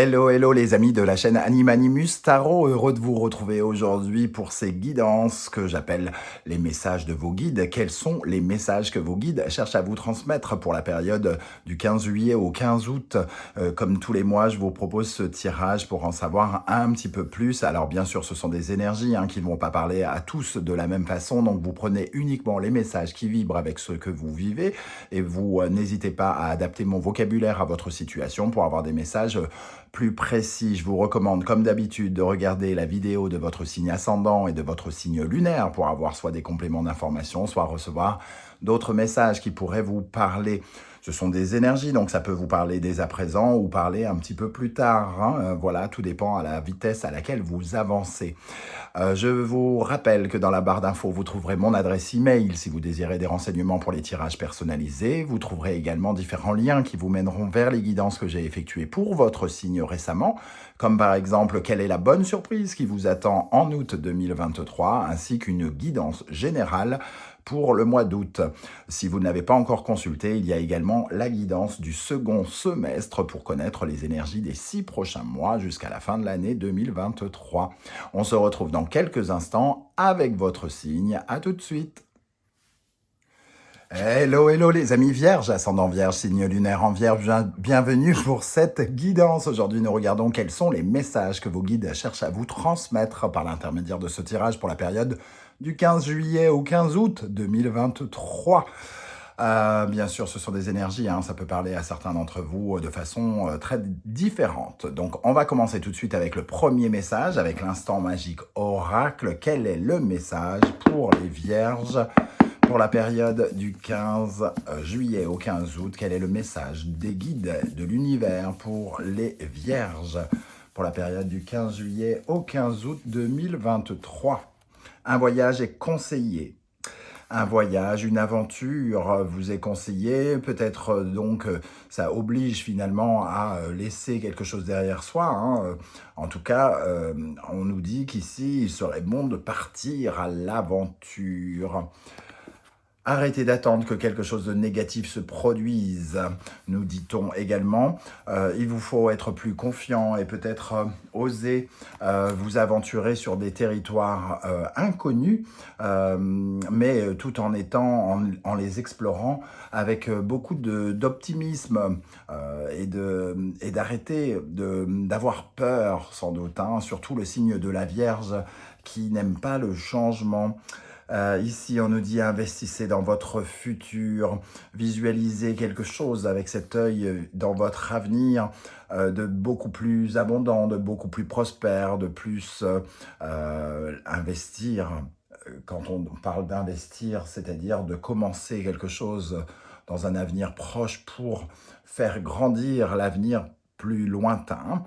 Hello, hello les amis de la chaîne Animanimus Tarot, heureux de vous retrouver aujourd'hui pour ces guidances que j'appelle les messages de vos guides. Quels sont les messages que vos guides cherchent à vous transmettre pour la période du 15 juillet au 15 août? Comme tous les mois, je vous propose ce tirage pour en savoir un petit peu plus. Alors bien sûr, ce sont des énergies qui ne vont pas parler à tous de la même façon, donc vous prenez uniquement les messages qui vibrent avec ce que vous vivez et vous n'hésitez pas à adapter mon vocabulaire à votre situation pour avoir des messages plus précis. Je vous recommande, comme d'habitude, de regarder la vidéo de votre signe ascendant et de votre signe lunaire pour avoir soit des compléments d'information, soit recevoir d'autres messages qui pourraient vous parler. Ce sont des énergies, donc ça peut vous parler dès à présent ou parler un petit peu plus tard. Voilà, tout dépend à la vitesse à laquelle vous avancez. Je vous rappelle que dans la barre d'infos, vous trouverez mon adresse email si vous désirez des renseignements pour les tirages personnalisés. Vous trouverez également différents liens qui vous mèneront vers les guidances que j'ai effectuées pour votre signe récemment, comme par exemple quelle est la bonne surprise qui vous attend en août 2023, ainsi qu'une guidance générale pour le mois d'août. Si vous n'avez pas encore consulté, il y a également la guidance du second semestre pour connaître les énergies des 6 prochains mois jusqu'à la fin de l'année 2023. On se retrouve dans quelques instants avec votre signe. À tout de suite. Hello, hello les amis vierges, ascendant vierge, signe lunaire en vierge, bienvenue pour cette guidance. Aujourd'hui, nous regardons quels sont les messages que vos guides cherchent à vous transmettre par l'intermédiaire de ce tirage pour la période du 15 juillet au 15 août 2023. Bien sûr, ce sont des énergies, ça peut parler à certains d'entre vous de façon très différente. Donc, on va commencer tout de suite avec le premier message, avec l'instant magique oracle. Quel est le message pour les vierges pour la période du 15 juillet au 15 août? Quel est le message des guides de l'univers pour les vierges pour la période du 15 juillet au 15 août 2023? Un voyage est conseillé. Un voyage, une aventure vous est conseillé, peut-être donc ça oblige finalement à laisser quelque chose derrière soi. En tout cas, on nous dit qu'ici, il serait bon de partir à l'aventure. Arrêtez d'attendre que quelque chose de négatif se produise, nous dit-on également. Il vous faut être plus confiant et peut-être oser vous aventurer sur des territoires inconnus, mais tout en en les explorant avec beaucoup d'optimisme et d'arrêter d'avoir peur sans doute, surtout le signe de la Vierge qui n'aime pas le changement. Ici, on nous dit investissez dans votre futur, visualisez quelque chose avec cet œil dans votre avenir de beaucoup plus abondant, de beaucoup plus prospère, de plus investir. Quand on parle d'investir, c'est-à-dire de commencer quelque chose dans un avenir proche pour faire grandir l'avenir plus lointain.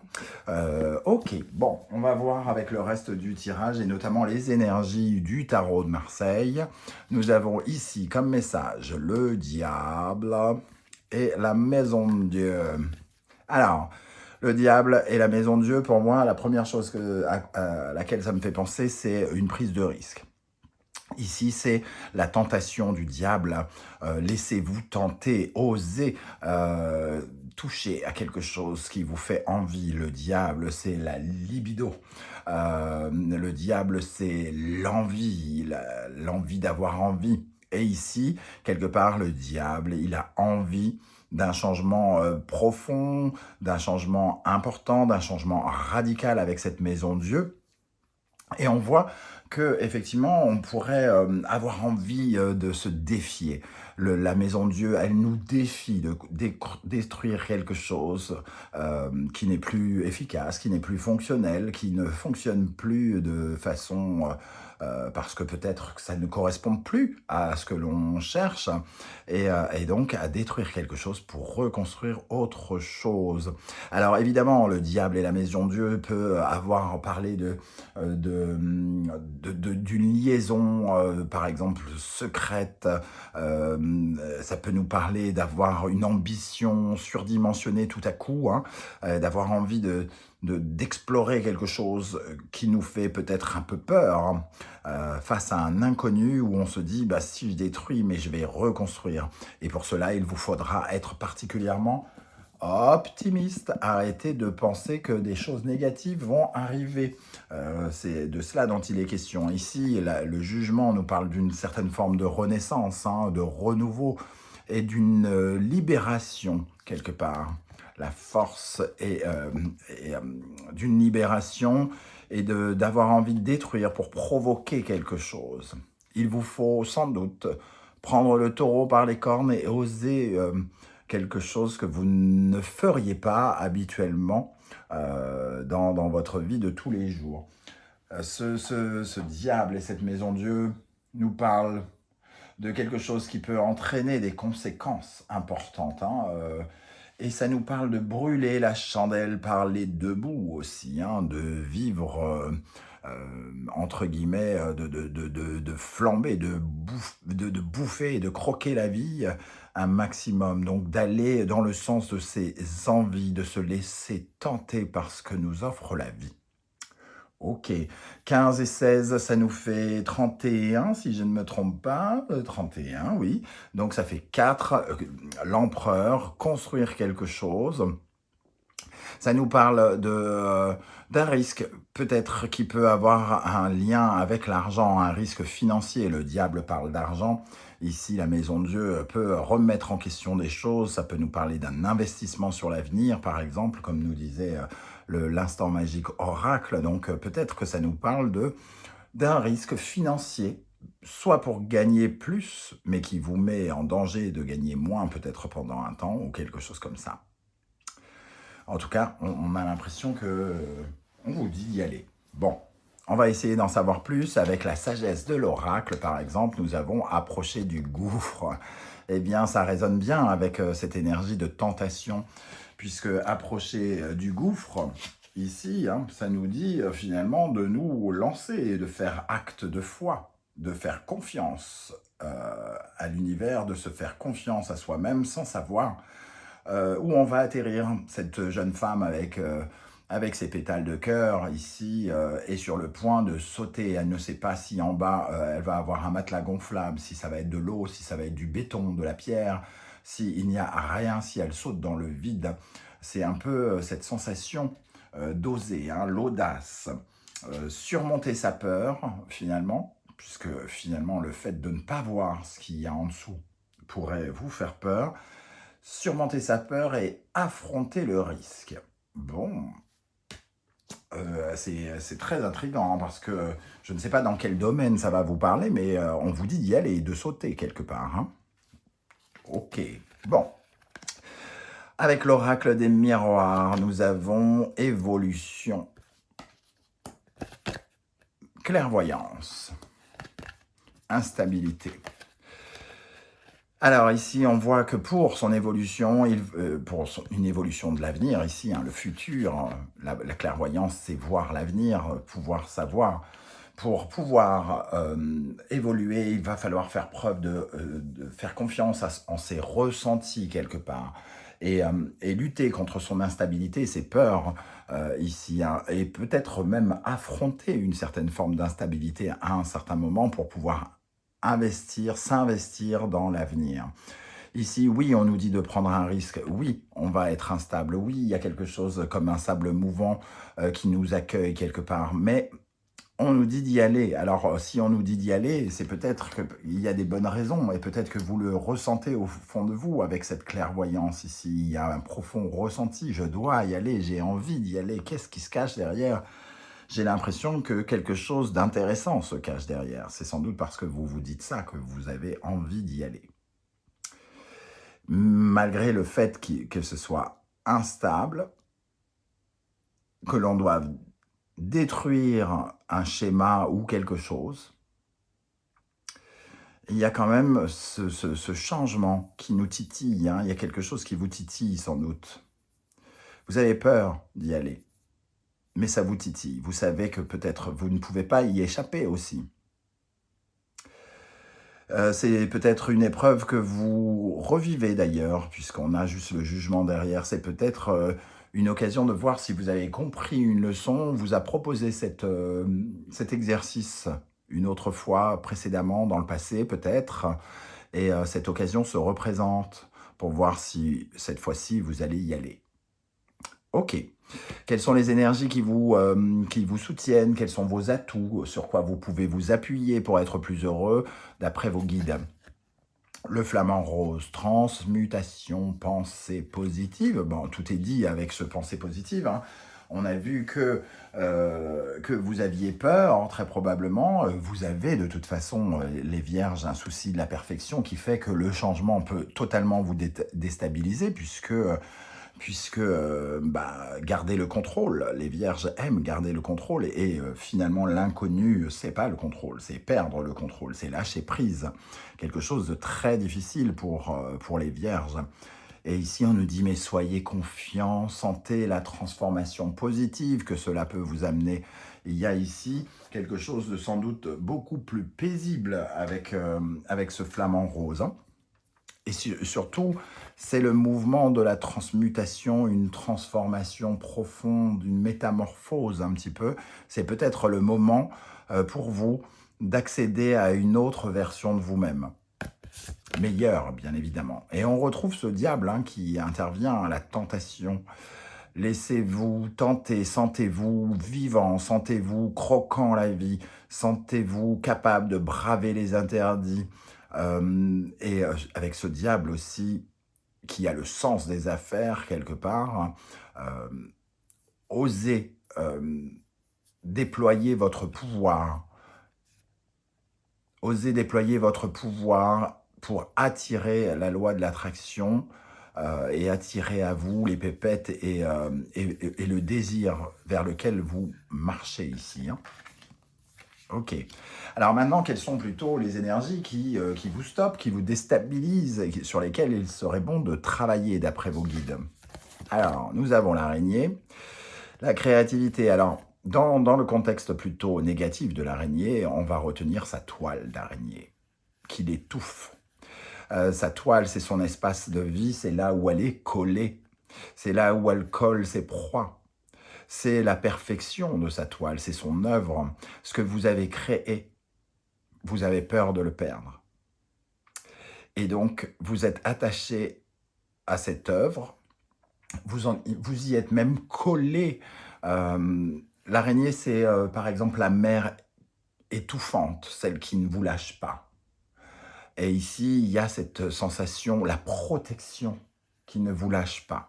Ok, bon, on va voir avec le reste du tirage et notamment les énergies du tarot de Marseille. Nous avons ici comme message le diable et la maison de Dieu. Alors, le diable et la maison de Dieu, pour moi, la première chose à laquelle ça me fait penser, c'est une prise de risque. Ici, c'est la tentation du diable. Laissez-vous tenter, osez toucher à quelque chose qui vous fait envie. Le diable, c'est la libido. Le diable, c'est l'envie, l'envie d'avoir envie. Et ici, quelque part, le diable, il a envie d'un changement profond, d'un changement important, d'un changement radical avec cette maison de Dieu. Et on voit que effectivement, on pourrait avoir envie de se défier. La maison de Dieu, elle nous défie de détruire quelque chose qui n'est plus efficace, qui n'est plus fonctionnel, qui ne fonctionne plus de façon parce que peut-être que ça ne correspond plus à ce que l'on cherche, et donc à détruire quelque chose pour reconstruire autre chose. Alors évidemment, le diable et la maison de Dieu peut avoir parlé d'une liaison, par exemple, secrète. Ça peut nous parler d'avoir une ambition surdimensionnée tout à coup, d'avoir envie d'explorer quelque chose qui nous fait peut-être un peu peur face à un inconnu où on se dit si je détruis mais je vais reconstruire, et pour cela il vous faudra être particulièrement optimiste. Arrêtez de penser que des choses négatives vont arriver. C'est de cela dont il est question. Ici, le jugement nous parle d'une certaine forme de renaissance, hein, de renouveau et d'une libération quelque part. La force d'une libération et d'avoir envie de détruire pour provoquer quelque chose. Il vous faut sans doute prendre le taureau par les cornes et oser quelque chose que vous ne feriez pas habituellement dans votre vie de tous les jours. Ce diable et cette maison Dieu nous parlent de quelque chose qui peut entraîner des conséquences importantes. Hein, et ça nous parle de brûler la chandelle par les deux bouts aussi, hein, de vivre, entre guillemets, de flamber, de bouffer et de croquer la vie un maximum. Donc d'aller dans le sens de ses envies, de se laisser tenter par ce que nous offre la vie. Ok, 15 et 16, ça nous fait 31, si je ne me trompe pas. 31, oui. Donc ça fait 4, l'empereur, construire quelque chose. Ça nous parle d'un risque, peut-être qui peut avoir un lien avec l'argent, un risque financier. Le diable parle d'argent. Ici, la maison de Dieu peut remettre en question des choses. Ça peut nous parler d'un investissement sur l'avenir, par exemple, comme nous disait l'instant magique oracle. Donc peut-être que ça nous parle d'un risque financier, soit pour gagner plus, mais qui vous met en danger de gagner moins, peut-être pendant un temps, ou quelque chose comme ça. En tout cas, on a l'impression que on vous dit d'y aller. Bon, on va essayer d'en savoir plus avec la sagesse de l'oracle, par exemple. Nous avons approché du gouffre. Eh bien, ça résonne bien avec cette énergie de tentation, puisque approcher du gouffre, ici, hein, ça nous dit finalement de nous lancer et de faire acte de foi, de faire confiance à l'univers, de se faire confiance à soi-même sans savoir où on va atterrir. Cette jeune femme avec ses pétales de cœur ici est sur le point de sauter. Elle ne sait pas si en bas elle va avoir un matelas gonflable, si ça va être de l'eau, si ça va être du béton, de la pierre, s'il n'y a rien, si elle saute dans le vide. C'est un peu cette sensation d'oser, hein, l'audace, surmonter sa peur finalement, puisque finalement le fait de ne pas voir ce qu'il y a en dessous pourrait vous faire peur. Surmonter sa peur et affronter le risque. Bon, c'est très intriguant, hein, parce que je ne sais pas dans quel domaine ça va vous parler, mais on vous dit d'y aller et de sauter quelque part. Hein. Ok, bon. Avec l'oracle des miroirs, nous avons évolution, clairvoyance, instabilité. Alors ici, on voit que pour son évolution, une évolution de l'avenir, ici, hein, le futur, la clairvoyance, c'est voir l'avenir, pouvoir savoir. Pour pouvoir évoluer, il va falloir faire preuve de faire confiance en ses ressentis quelque part. Et lutter contre son instabilité, ses peurs ici, hein, et peut-être même affronter une certaine forme d'instabilité à un certain moment pour pouvoir s'investir dans l'avenir. Ici, oui, on nous dit de prendre un risque. Oui, on va être instable. Oui, il y a quelque chose comme un sable mouvant qui nous accueille quelque part. Mais on nous dit d'y aller. Alors, si on nous dit d'y aller, c'est peut-être qu'il y a des bonnes raisons et peut-être que vous le ressentez au fond de vous avec cette clairvoyance ici. Il y a un profond ressenti. Je dois y aller, j'ai envie d'y aller. Qu'est-ce qui se cache derrière ? J'ai l'impression que quelque chose d'intéressant se cache derrière. C'est sans doute parce que vous vous dites ça, que vous avez envie d'y aller. Malgré le fait que ce soit instable, que l'on doive détruire un schéma ou quelque chose, il y a quand même ce changement qui nous titille. Hein. Il y a quelque chose qui vous titille sans doute. Vous avez peur d'y aller. Mais ça vous titille. Vous savez que peut-être vous ne pouvez pas y échapper aussi. C'est peut-être une épreuve que vous revivez d'ailleurs, puisqu'on a juste le jugement derrière. C'est peut-être une occasion de voir si vous avez compris une leçon. On vous a proposé cet exercice une autre fois précédemment, dans le passé peut-être, et cette occasion se représente pour voir si cette fois-ci vous allez y aller. Ok. Quelles sont les énergies qui vous soutiennent? Quels sont vos atouts? Sur quoi vous pouvez vous appuyer pour être plus heureux d'après vos guides? Le flamant rose, transmutation, pensée positive. Bon, tout est dit avec ce pensée positive, hein. On a vu que vous aviez peur, très probablement. Vous avez de toute façon, les vierges, un souci de la perfection qui fait que le changement peut totalement vous déstabiliser puisque garder le contrôle, les vierges aiment garder le contrôle et finalement l'inconnu, c'est pas le contrôle, c'est perdre le contrôle, c'est lâcher prise. Quelque chose de très difficile pour les vierges. Et ici, on nous dit, mais soyez confiants, sentez la transformation positive que cela peut vous amener. Il y a ici quelque chose de sans doute beaucoup plus paisible avec ce flamant rose, hein. Et surtout, c'est le mouvement de la transmutation, une transformation profonde, une métamorphose un petit peu. C'est peut-être le moment pour vous d'accéder à une autre version de vous-même. Meilleure, bien évidemment. Et on retrouve ce diable, hein, qui intervient à la tentation. Laissez-vous tenter, sentez-vous vivant, sentez-vous croquant la vie, sentez-vous capable de braver les interdits. Avec ce diable aussi, qui a le sens des affaires quelque part, hein, osez déployer votre pouvoir. Osez déployer votre pouvoir pour attirer la loi de l'attraction et attirer à vous les pépettes et le désir vers lequel vous marchez ici, hein. Ok. Alors maintenant, quelles sont plutôt les énergies qui vous stoppent, qui vous déstabilisent, et sur lesquelles il serait bon de travailler d'après vos guides? Alors, nous avons l'araignée, la créativité. Alors, dans le contexte plutôt négatif de l'araignée, on va retenir sa toile d'araignée, qui l'étouffe. Sa toile, c'est son espace de vie, c'est là où elle est collée, c'est là où elle colle ses proies. C'est la perfection de sa toile, c'est son œuvre, ce que vous avez créé. Vous avez peur de le perdre. Et donc, vous êtes attaché à cette œuvre, vous y êtes même collé. L'araignée, c'est par exemple la mère étouffante, celle qui ne vous lâche pas. Et ici, il y a cette sensation, la protection qui ne vous lâche pas.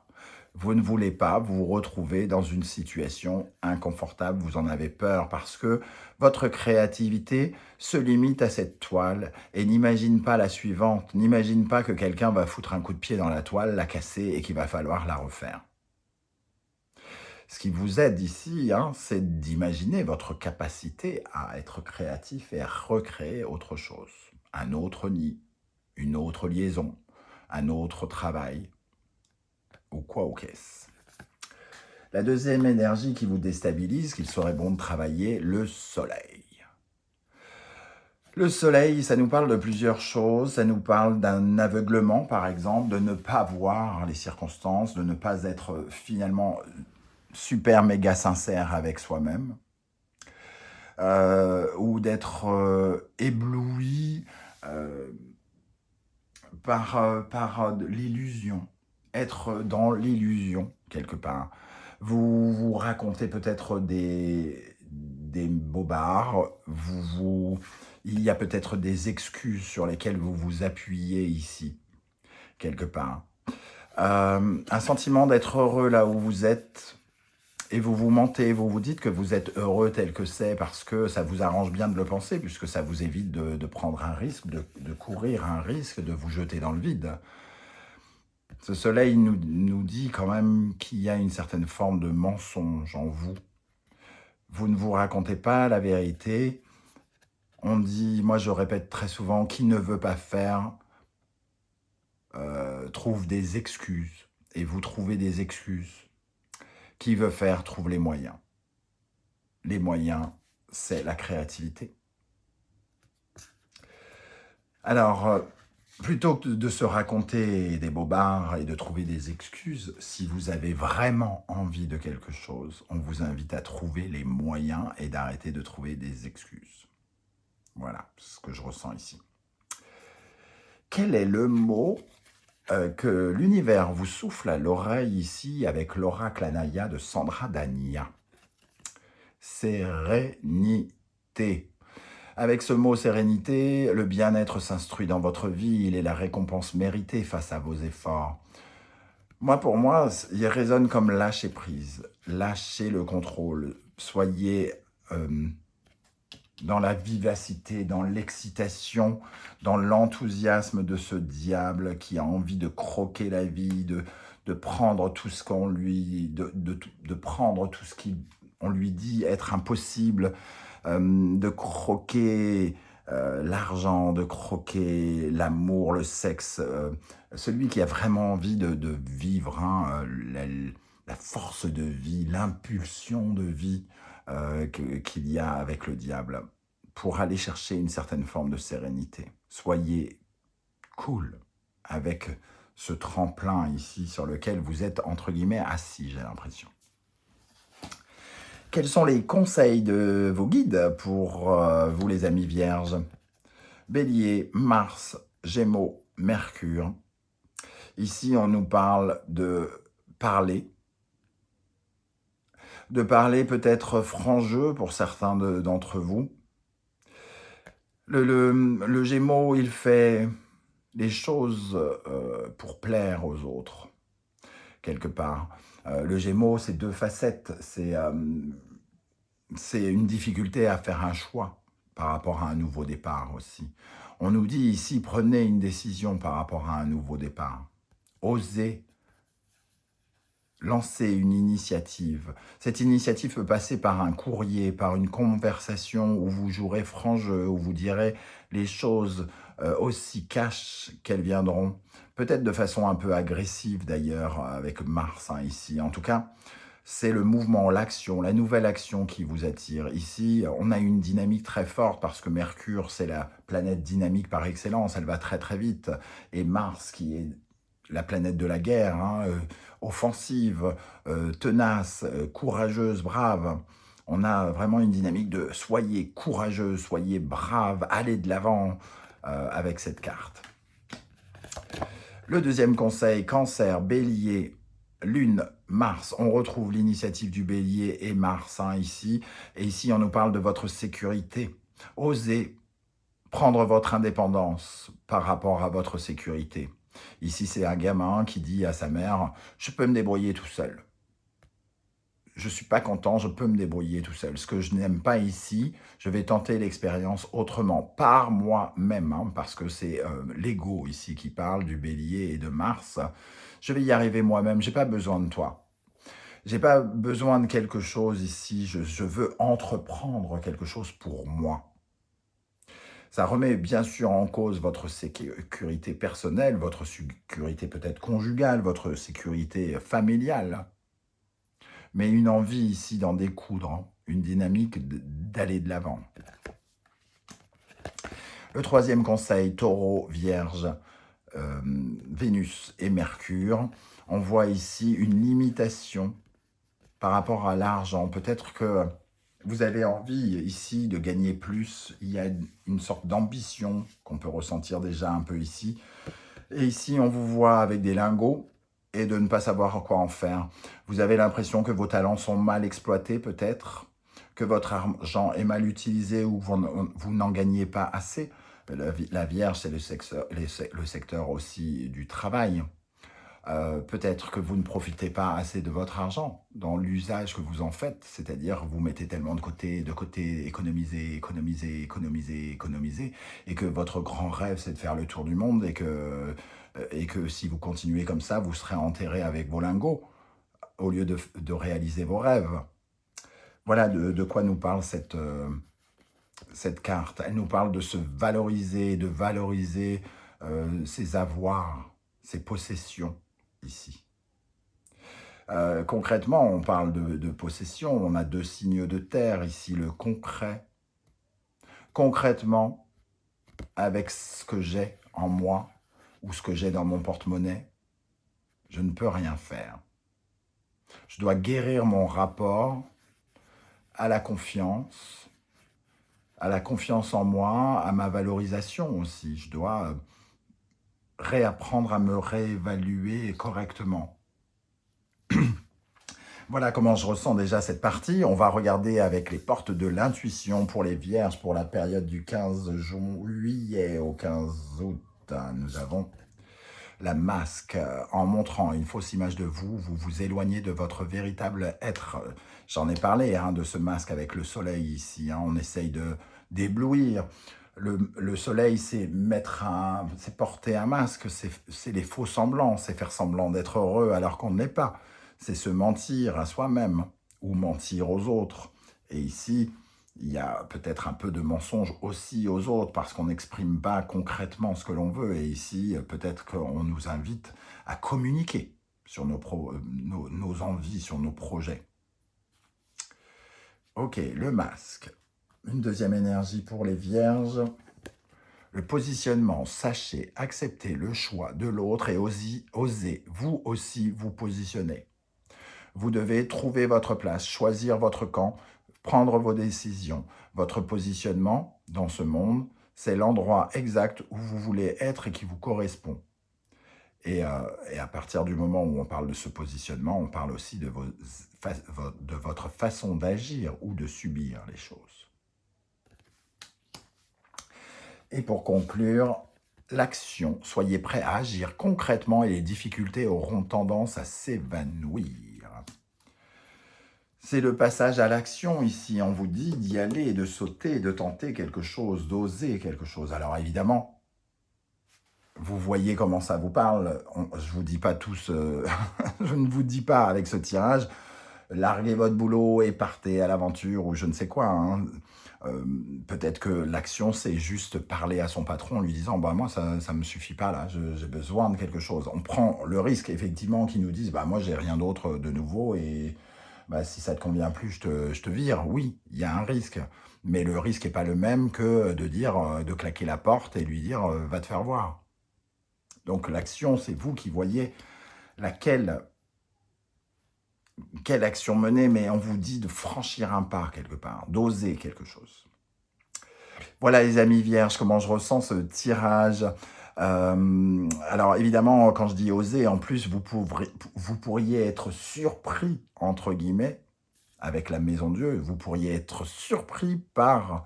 Vous ne voulez pas vous retrouver dans une situation inconfortable, vous en avez peur parce que votre créativité se limite à cette toile et n'imagine pas la suivante, n'imagine pas que quelqu'un va foutre un coup de pied dans la toile, la casser et qu'il va falloir la refaire. Ce qui vous aide ici, hein, c'est d'imaginer votre capacité à être créatif et à recréer autre chose. Un autre nid, une autre liaison, un autre travail, ou quoi ou qu'est-ce. La deuxième énergie qui vous déstabilise, qu'il serait bon de travailler, le soleil. Le soleil, ça nous parle de plusieurs choses. Ça nous parle d'un aveuglement, par exemple, de ne pas voir les circonstances, de ne pas être finalement super méga sincère avec soi-même, ou d'être ébloui par l'illusion, être dans l'illusion quelque part. Vous vous racontez peut-être des bobards, il y a peut-être des excuses sur lesquelles vous vous appuyez ici, quelque part. Un sentiment d'être heureux là où vous êtes, et vous vous mentez, vous vous dites que vous êtes heureux tel que c'est parce que ça vous arrange bien de le penser, puisque ça vous évite de prendre un risque, de courir un risque, de vous jeter dans le vide. Ce soleil nous dit quand même qu'il y a une certaine forme de mensonge en vous. Vous ne vous racontez pas la vérité. On dit, moi je répète très souvent, qui ne veut pas faire trouve des excuses. Et vous trouvez des excuses. Qui veut faire trouve les moyens. Les moyens, c'est la créativité. Alors, plutôt que de se raconter des bobards et de trouver des excuses, si vous avez vraiment envie de quelque chose, on vous invite à trouver les moyens et d'arrêter de trouver des excuses. Voilà ce que je ressens ici. Quel est le mot que l'univers vous souffle à l'oreille ici avec l'oracle Anaya de Sandra Dania. Sérénité. Avec ce mot sérénité, le bien-être s'instruit dans votre vie, il est la récompense méritée face à vos efforts. Pour moi, il résonne comme lâcher prise, lâchez le contrôle, soyez dans la vivacité, dans l'excitation, dans l'enthousiasme de ce diable qui a envie de croquer la vie, de prendre tout ce qu'on lui, de prendre tout ce qu'on lui dit être impossible, de croquer l'argent, de croquer l'amour, le sexe, celui qui a vraiment envie de vivre la force de vie, l'impulsion de vie qu'il y a avec le diable, pour aller chercher une certaine forme de sérénité. Soyez cool avec ce tremplin ici sur lequel vous êtes entre guillemets assis, j'ai l'impression. Quels sont les conseils de vos guides pour vous les amis vierges? Bélier, Mars, Gémeaux, Mercure. Ici, on nous parle de parler peut-être franc jeu pour certains d'entre vous. Le Gémeaux, il fait les choses pour plaire aux autres, quelque part. Le Gémeaux, c'est deux facettes. C'est une difficulté à faire un choix par rapport à un nouveau départ aussi. On nous dit ici, prenez une décision par rapport à un nouveau départ. Osez lancer une initiative. Cette initiative peut passer par un courrier, par une conversation où vous jouerez franc jeu, où vous direz les choses aussi cash qu'elles viendront. Peut-être de façon un peu agressive d'ailleurs, avec Mars ici. En tout cas, c'est le mouvement, l'action, la nouvelle action qui vous attire. Ici, on a une dynamique très forte parce que Mercure, c'est la planète dynamique par excellence. Elle va très très vite. Et Mars, qui est la planète de la guerre, offensive, tenace, courageuse, brave. On a vraiment une dynamique de soyez courageux, soyez brave, allez de l'avant avec cette carte. Le deuxième conseil, Cancer, Bélier, Lune, Mars. On retrouve l'initiative du Bélier et Mars ici. Et ici, on nous parle de votre sécurité. Osez prendre votre indépendance par rapport à votre sécurité. Ici, c'est un gamin qui dit à sa mère « Je peux me débrouiller tout seul. Je ne suis pas content, je peux me débrouiller tout seul. Ce que je n'aime pas ici, je vais tenter l'expérience autrement, par moi-même, parce que c'est l'ego ici qui parle du Bélier et de Mars. Je vais y arriver moi-même, je n'ai pas besoin de toi. Je n'ai pas besoin de quelque chose ici, je veux entreprendre quelque chose pour moi. » Ça remet bien sûr en cause votre sécurité personnelle, votre sécurité peut-être conjugale, votre sécurité familiale. Mais une envie ici d'en découdre, une dynamique d'aller de l'avant. Le troisième conseil, Taureau, Vierge, Vénus et Mercure. On voit ici une limitation par rapport à l'argent. Peut-être que vous avez envie ici de gagner plus. Il y a une sorte d'ambition qu'on peut ressentir déjà un peu ici. Et ici, on vous voit avec des lingots et de ne pas savoir quoi en faire. Vous avez l'impression que vos talents sont mal exploités peut-être, que votre argent est mal utilisé ou vous n'en gagnez pas assez. La Vierge, c'est le secteur aussi du travail. Peut-être que vous ne profitez pas assez de votre argent dans l'usage que vous en faites, c'est-à-dire vous mettez tellement de côté, économiser, et que votre grand rêve, c'est de faire le tour du monde, et que si vous continuez comme ça, vous serez enterré avec vos lingots, au lieu de réaliser vos rêves. Voilà de quoi nous parle cette carte. Elle nous parle de se valoriser, de valoriser ses avoirs, ses possessions, ici. Concrètement, on parle de possession, on a deux signes de terre, ici le concret. Concrètement, avec ce que j'ai en moi, ou ce que j'ai dans mon porte-monnaie, je ne peux rien faire. Je dois guérir mon rapport à la confiance en moi, à ma valorisation aussi. Je dois réapprendre à me réévaluer correctement. Voilà comment je ressens déjà cette partie. On va regarder avec les portes de l'intuition pour les vierges pour la période du 15 juillet au 15 août. Nous avons la masque en montrant une fausse image de vous. Vous vous éloignez de votre véritable être. J'en ai parlé de ce masque avec le soleil ici. On essaye d'éblouir. Le soleil, c'est c'est porter un masque, c'est les faux semblants, c'est faire semblant d'être heureux alors qu'on ne l'est pas. C'est se mentir à soi-même ou mentir aux autres. Et ici, il y a peut-être un peu de mensonge aussi aux autres parce qu'on n'exprime pas concrètement ce que l'on veut. Et ici, peut-être qu'on nous invite à communiquer sur nos envies, sur nos projets. Ok, le masque. Une deuxième énergie pour les vierges. Le positionnement, sachez accepter le choix de l'autre et osez vous aussi vous positionner. Vous devez trouver votre place, choisir votre camp, prendre vos décisions. Votre positionnement dans ce monde, c'est l'endroit exact où vous voulez être et qui vous correspond. Et à partir du moment où on parle de ce positionnement, on parle aussi de votre façon d'agir ou de subir les choses. Et pour conclure, l'action, soyez prêts à agir concrètement et les difficultés auront tendance à s'évanouir. C'est le passage à l'action ici. On vous dit d'y aller, de sauter, de tenter quelque chose, d'oser quelque chose. Alors évidemment, vous voyez comment ça vous parle. Je vous dis pas tous, je ne vous dis pas avec ce tirage, larguez votre boulot et partez à l'aventure ou je ne sais quoi. Peut-être que l'action, c'est juste parler à son patron en lui disant bah, « moi, ça ne me suffit pas, là, j'ai besoin de quelque chose ». On prend le risque, effectivement, qu'ils nous disent bah, « moi, j'ai rien d'autre de nouveau et bah, si ça ne te convient plus, je te vire ». Oui, il y a un risque, mais le risque n'est pas le même que de dire, de claquer la porte et lui dire « va te faire voir ». Donc l'action, c'est vous qui voyez quelle action mener, mais on vous dit de franchir un pas quelque part, d'oser quelque chose. Voilà les amis vierges, comment je ressens ce tirage. Alors évidemment, quand je dis oser, en plus, vous pourriez être surpris, entre guillemets, avec la Maison Dieu, vous pourriez être surpris par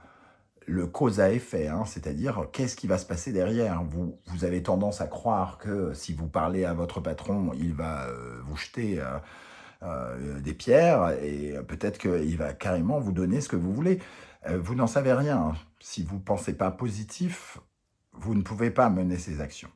le cause à effet, c'est-à-dire qu'est-ce qui va se passer derrière. Vous avez tendance à croire que si vous parlez à votre patron, il va vous jeter des pierres et peut-être qu'il va carrément vous donner ce que vous voulez. Vous n'en savez rien. Si vous ne pensez pas positif, vous ne pouvez pas mener ces actions.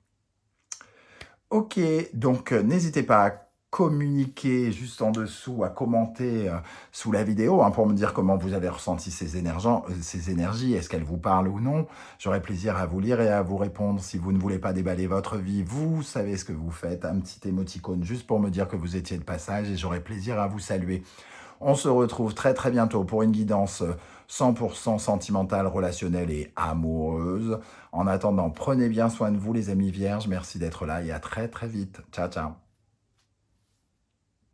Ok, donc n'hésitez pas à communiquer juste en dessous, à commenter sous la vidéo pour me dire comment vous avez ressenti ces énergies, est-ce qu'elles vous parlent ou non. J'aurai plaisir à vous lire et à vous répondre. Si vous ne voulez pas déballer votre vie, vous savez ce que vous faites, un petit émoticône juste pour me dire que vous étiez de passage et j'aurai plaisir à vous saluer. On se retrouve très très bientôt pour une guidance 100% sentimentale, relationnelle et amoureuse. En attendant, prenez bien soin de vous les amis vierges. Merci d'être là et à très très vite. Ciao ciao.